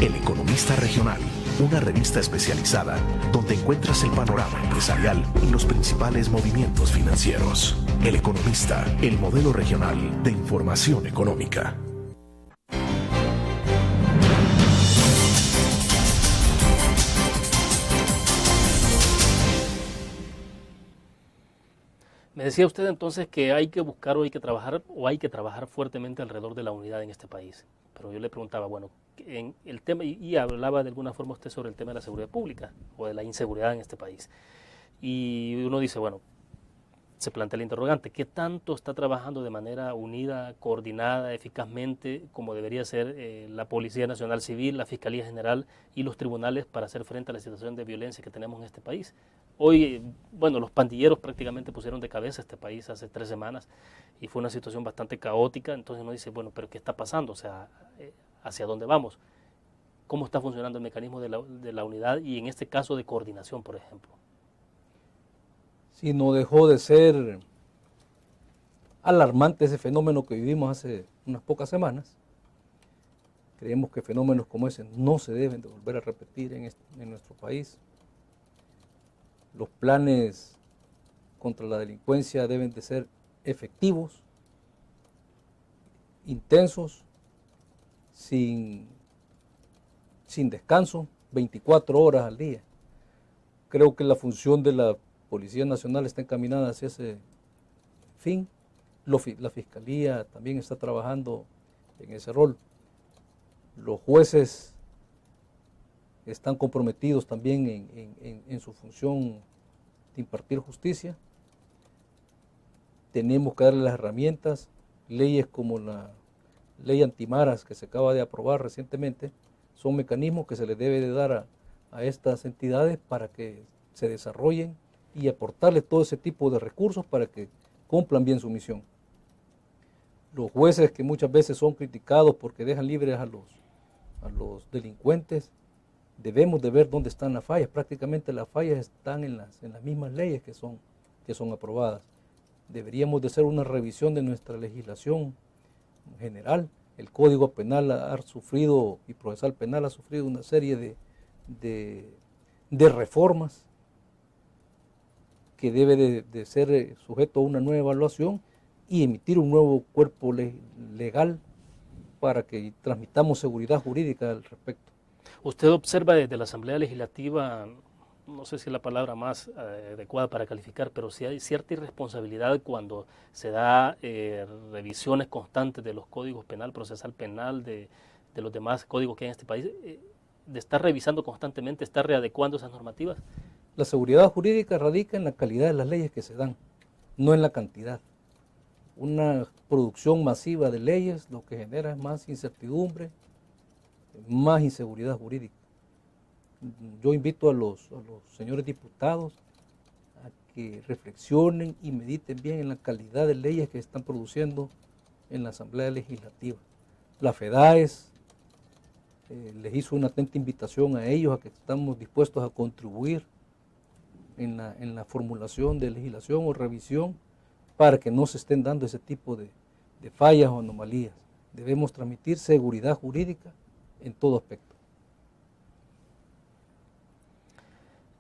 El Economista Regional, una revista especializada donde encuentras el panorama empresarial y los principales movimientos financieros. El Economista, el modelo regional de información económica. Me decía usted entonces que hay que buscar o hay que trabajar fuertemente alrededor de la unidad en este país. Pero yo le preguntaba, bueno, en el tema, y hablaba de alguna forma usted sobre el tema de la seguridad pública o de la inseguridad en este país. Y uno dice, bueno, se plantea el interrogante, ¿qué tanto está trabajando de manera unida, coordinada, eficazmente, como debería ser la Policía Nacional Civil, la Fiscalía General y los tribunales para hacer frente a la situación de violencia que tenemos en este país? Hoy, bueno, los pandilleros prácticamente pusieron de cabeza este país hace 3 semanas y fue una situación bastante caótica. Entonces uno dice, bueno, pero ¿qué está pasando? O sea, ¿hacia dónde vamos? ¿Cómo está funcionando el mecanismo de la unidad y en este caso de coordinación, por ejemplo? Sí, no dejó de ser alarmante ese fenómeno que vivimos hace unas pocas semanas. Creemos que fenómenos como ese no se deben de volver a repetir en nuestro país. Los planes contra la delincuencia deben de ser efectivos, intensos, sin descanso, 24 horas al día. Creo que la función de la Policía Nacional está encaminada hacia ese fin. La Fiscalía también está trabajando en ese rol. Los jueces están comprometidos también en su función de impartir justicia. Tenemos que darle las herramientas, leyes como la ley antimaras que se acaba de aprobar recientemente, son mecanismos que se les debe de dar a estas entidades para que se desarrollen y aportarles todo ese tipo de recursos para que cumplan bien su misión. Los jueces que muchas veces son criticados porque dejan libres a los delincuentes, debemos de ver dónde están las fallas. Prácticamente las fallas están en las mismas leyes que son aprobadas. Deberíamos de hacer una revisión de nuestra legislación general. El Código Penal ha sufrido, y Procesal Penal ha sufrido una serie de reformas que debe de ser sujeto a una nueva evaluación y emitir un nuevo cuerpo legal para que transmitamos seguridad jurídica al respecto. Usted observa desde la Asamblea Legislativa no sé si es la palabra más adecuada para calificar, pero sí hay cierta irresponsabilidad cuando se da revisiones constantes de los códigos penal, procesal penal, de los demás códigos que hay en este país, de estar revisando constantemente, estar readecuando esas normativas. La seguridad jurídica radica en la calidad de las leyes que se dan, no en la cantidad. Una producción masiva de leyes lo que genera es más incertidumbre, más inseguridad jurídica. Yo invito a los señores diputados a que reflexionen y mediten bien en la calidad de leyes que están produciendo en la Asamblea Legislativa. La FEDAES les hizo una atenta invitación a ellos a que estamos dispuestos a contribuir en la formulación de legislación o revisión para que no se estén dando ese tipo de fallas o anomalías. Debemos transmitir seguridad jurídica en todo aspecto.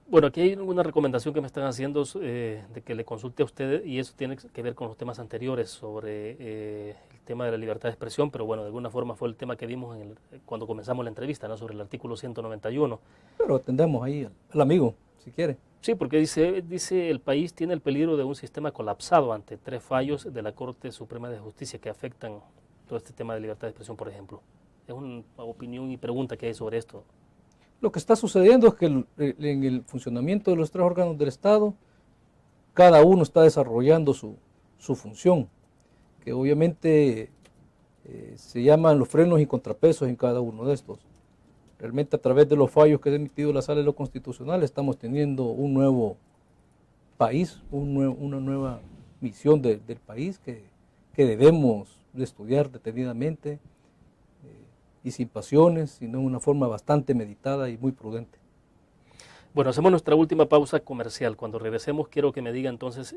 Bueno, aquí hay una recomendación que me están haciendo de que le consulte a usted, y eso tiene que ver con los temas anteriores sobre el tema de la libertad de expresión, pero bueno, de alguna forma fue el tema que vimos cuando comenzamos la entrevista, ¿no? Sobre el artículo 191. Pero atendemos ahí al amigo, si quiere. Sí, porque dice el país tiene el peligro de un sistema colapsado ante 3 fallos de la Corte Suprema de Justicia que afectan todo este tema de libertad de expresión, por ejemplo. Es una opinión y pregunta que hay sobre esto. Lo que está sucediendo es que en el funcionamiento de los 3 órganos del Estado, cada uno está desarrollando su función, que obviamente se llaman los frenos y contrapesos en cada uno de estos. Realmente a través de los fallos que ha emitido la Sala de lo Constitucional estamos teniendo un nuevo país, una nueva misión del país que debemos de estudiar detenidamente, y sin pasiones, sino en una forma bastante meditada y muy prudente. Bueno, hacemos nuestra última pausa comercial. Cuando regresemos quiero que me diga entonces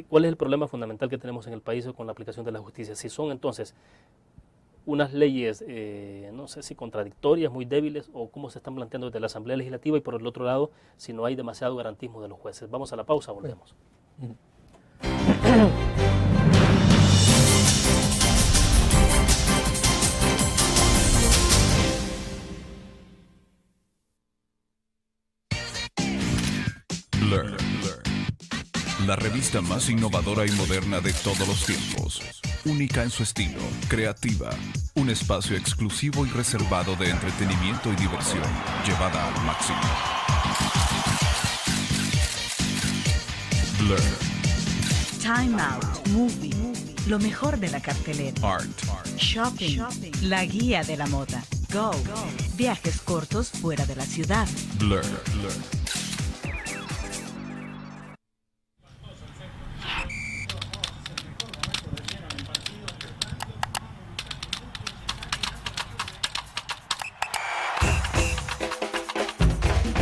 cuál es el problema fundamental que tenemos en el país con la aplicación de la justicia. Si son entonces unas leyes, no sé si contradictorias, muy débiles, o cómo se están planteando desde la Asamblea Legislativa, y por el otro lado, si no hay demasiado garantismo de los jueces. Vamos a la pausa, volvemos. Learn, la revista más innovadora y moderna de todos los tiempos. Única en su estilo, creativa, un espacio exclusivo y reservado de entretenimiento y diversión, llevada al máximo. Blur. Time Out, Movie, lo mejor de la cartelera. Art. Shopping, la guía de la moda. Go, viajes cortos fuera de la ciudad. Blur.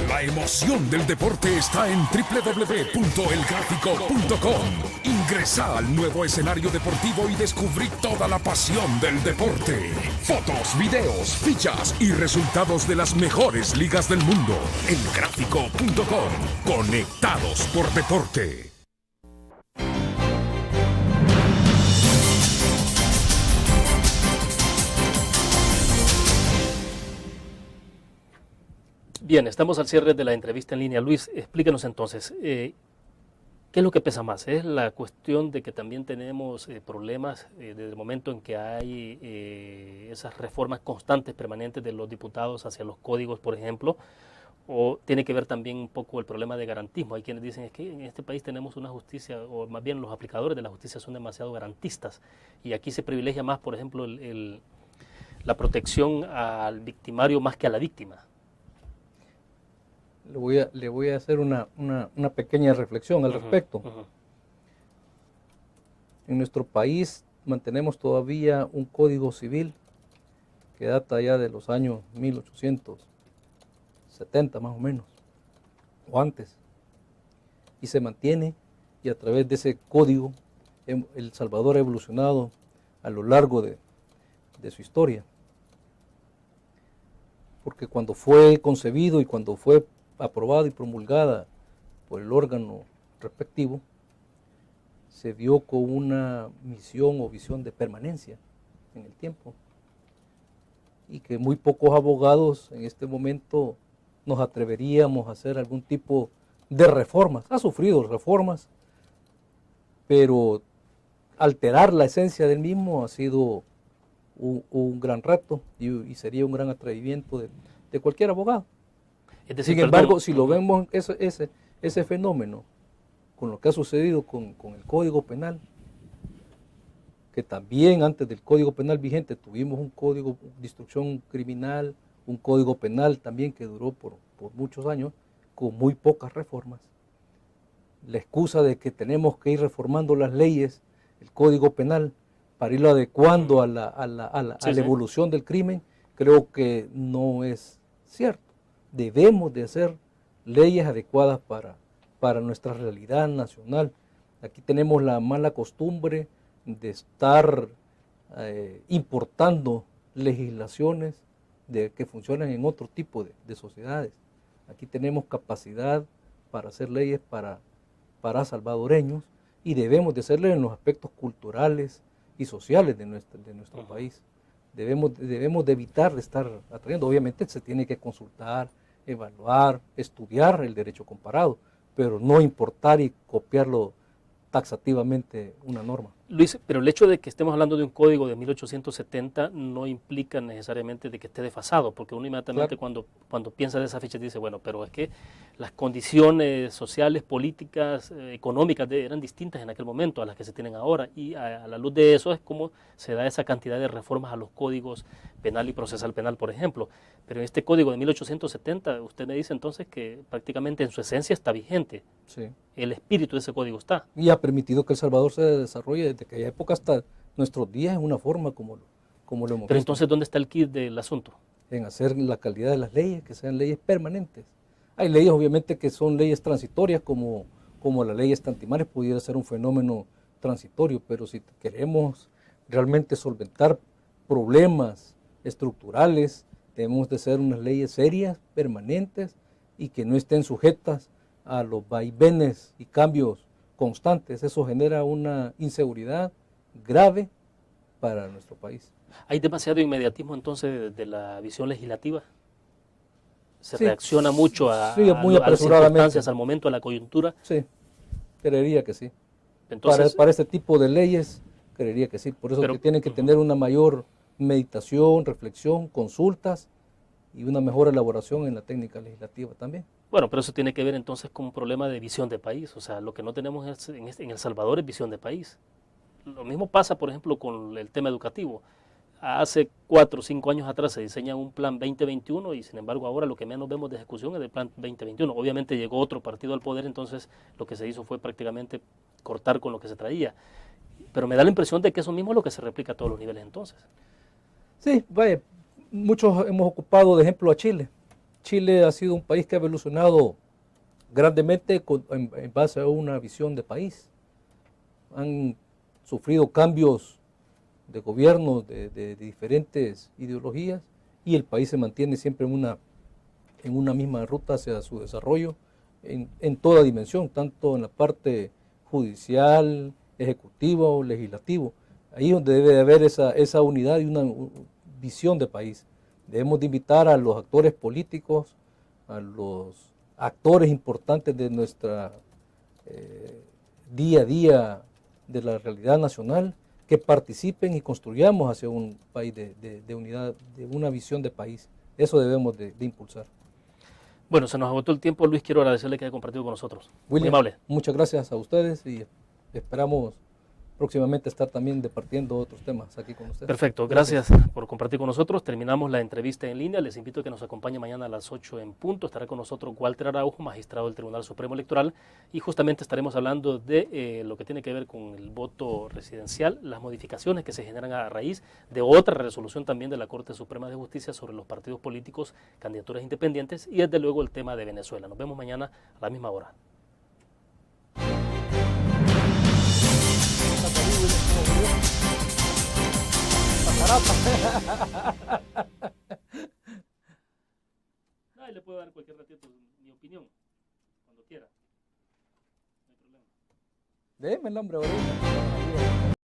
La emoción del deporte está en www.elgráfico.com. Ingresa al nuevo escenario deportivo y descubrí toda la pasión del deporte. Fotos, videos, fichas y resultados de las mejores ligas del mundo. Elgráfico.com. Conectados por deporte. Bien, estamos al cierre de la entrevista en línea. Luis, explícanos entonces, ¿qué es lo que pesa más? ¿Es la cuestión de que también tenemos problemas desde el momento en que hay esas reformas constantes, permanentes de los diputados hacia los códigos, por ejemplo? ¿O tiene que ver también un poco el problema de garantismo? Hay quienes dicen es que en este país tenemos una justicia, o más bien los aplicadores de la justicia son demasiado garantistas, y aquí se privilegia más, por ejemplo, la protección al victimario más que a la víctima. Le voy a hacer una pequeña reflexión al respecto. En nuestro país mantenemos todavía un código civil que data ya de los años 1870 más o menos, o antes, y se mantiene, y a través de ese código El Salvador ha evolucionado a lo largo de su historia, porque cuando fue concebido y cuando fue aprobada y promulgada por el órgano respectivo, se dio con una misión o visión de permanencia en el tiempo, y que muy pocos abogados en este momento nos atreveríamos a hacer algún tipo de reformas. Ha sufrido reformas, pero alterar la esencia del mismo ha sido un gran reto y sería un gran atrevimiento de cualquier abogado. Es decir, sin embargo, si lo vemos ese fenómeno con lo que ha sucedido con el Código Penal, que también antes del Código Penal vigente tuvimos un Código de Instrucción Criminal, un Código Penal también que duró por muchos años, con muy pocas reformas. La excusa de que tenemos que ir reformando las leyes, el Código Penal, para irlo adecuando a la evolución del crimen, creo que no es cierto. Debemos de hacer leyes adecuadas para nuestra realidad nacional. Aquí tenemos la mala costumbre de estar importando legislaciones que funcionan en otro tipo de sociedades. Aquí tenemos capacidad para hacer leyes para salvadoreños y debemos de hacerlo en los aspectos culturales y sociales de nuestro país. Debemos de evitar de estar atrayendo. Obviamente se tiene que consultar, evaluar, estudiar el derecho comparado, pero no importar y copiarlo taxativamente una norma. Luis, pero el hecho de que estemos hablando de un código de 1870 no implica necesariamente de que esté desfasado, porque uno inmediatamente cuando piensa de esa fecha dice, bueno, pero es que las condiciones sociales, políticas, económicas eran distintas en aquel momento a las que se tienen ahora, y a la luz de eso es como se da esa cantidad de reformas a los códigos penal y procesal penal, por ejemplo. Pero en este código de 1870, usted me dice entonces que prácticamente en su esencia está vigente. Sí. El espíritu de ese código está. Y ha permitido que El Salvador se desarrolle desde aquella época hasta nuestros días en una forma como lo hemos visto. Pero entonces, ¿dónde está el kit del asunto? En hacer la calidad de las leyes, que sean leyes permanentes. Hay leyes obviamente que son leyes transitorias, como la ley estantimares pudiera ser un fenómeno transitorio, pero si queremos realmente solventar problemas estructurales, debemos de ser unas leyes serias, permanentes y que no estén sujetas a los vaivenes y cambios constantes. Eso genera una inseguridad grave para nuestro país. ¿Hay demasiado inmediatismo entonces de la visión legislativa? ¿Se reacciona mucho a las circunstancias, al momento, a la coyuntura? Sí, creería que sí. Entonces, para este tipo de leyes, creería que sí. Por eso que tienen que tener una mayor meditación, reflexión, consultas y una mejor elaboración en la técnica legislativa también. Bueno, pero eso tiene que ver entonces con un problema de visión de país. O sea, lo que no tenemos en El Salvador es visión de país. Lo mismo pasa, por ejemplo, con el tema educativo. Hace 4 o 5 años atrás se diseña un plan 2021 y sin embargo ahora lo que menos vemos de ejecución es del plan 2021. Obviamente llegó otro partido al poder, entonces lo que se hizo fue prácticamente cortar con lo que se traía. Pero me da la impresión de que eso mismo es lo que se replica a todos los niveles entonces. Sí, vaya, muchos hemos ocupado de ejemplo a Chile. Chile ha sido un país que ha evolucionado grandemente en base a una visión de país. Han sufrido cambios de gobiernos de diferentes ideologías y el país se mantiene siempre en una misma ruta hacia su desarrollo en toda dimensión, tanto en la parte judicial, ejecutiva o legislativo. Ahí es donde debe de haber esa unidad y una visión de país. Debemos de invitar a los actores políticos, a los actores importantes de nuestra día a día de la realidad nacional, que participen y construyamos hacia un país de unidad, de una visión de país. Eso debemos de impulsar. Bueno, se nos agotó el tiempo, Luis, quiero agradecerle que haya compartido con nosotros. William, muy amable. Muchas gracias a ustedes y esperamos próximamente estar también departiendo otros temas aquí con ustedes. Perfecto, gracias por compartir con nosotros. Terminamos la entrevista en línea. Les invito a que nos acompañe mañana a las 8 en punto. Estará con nosotros Walter Araujo, magistrado del Tribunal Supremo Electoral, y justamente estaremos hablando de lo que tiene que ver con el voto residencial, las modificaciones que se generan a raíz de otra resolución también de la Corte Suprema de Justicia sobre los partidos políticos, candidaturas independientes y desde luego el tema de Venezuela. Nos vemos mañana a la misma hora. Ahí le puedo dar cualquier ratito mi opinión, cuando quiera. No hay problema. Déjeme el nombre ahorita.